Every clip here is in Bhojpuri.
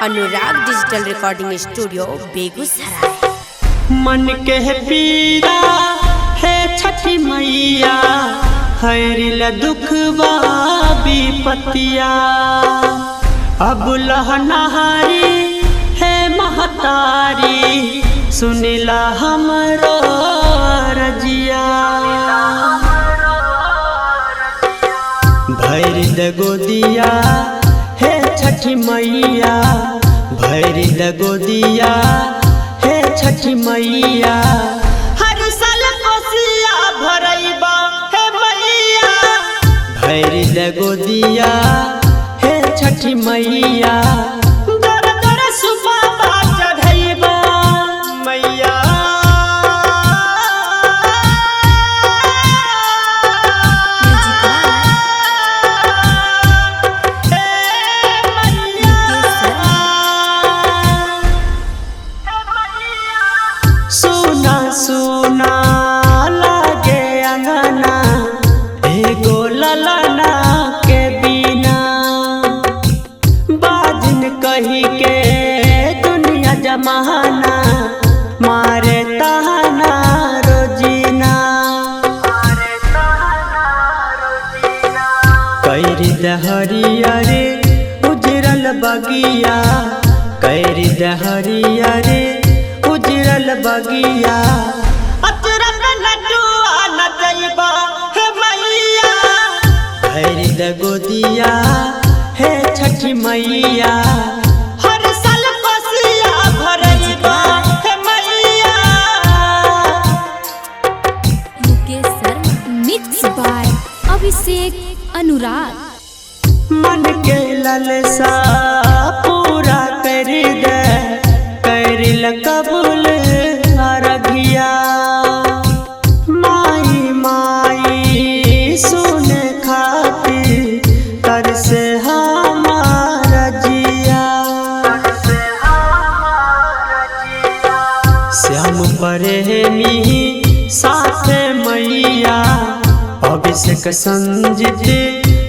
Anurag digital recording studio Begusarai. मन के पीरा है छठी मैया, हरिल दुखवा विपतिया। अब लहनहारी है महतारी, सुनिला हमरो रजिया। भैरी द गोदिया है छठी मैया, भैरी द गोदिया है छठी मैया। हर साल कोसिया भरैबा है मैया, भैरी द गोदिया है छठी मैया। दर दर सुपावा चढ़ैबा मैया, सुना सुना लागे अंगना एगो ललना के बिना। बाजिन कही के दुनिया जमाना मारे ताना रोजीना। कैरी दहरियरे उजरल बगिया, कैरी दहरियरे उजरल बगिया। अचरक लड्डुआ नचैबा है मैया, भैरी द गोदिया है छठी मैया। हर साल कोसिया भरैबा है मैया। Mukesh Sharma mix by Abhishek Anurag. मन के ललसा पूरा कर दे, करिल कबूल अरघिया। माई माई सुन खातिर तरसे हमारा जिया। श्याम प्रेमी साथे मैया, अभिषेक संजित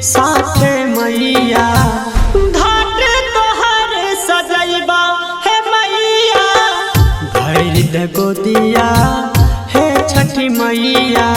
साथे मैया। घाट तोहर सजैबा है मैया, भैरी द गोदिया है छठी मैया।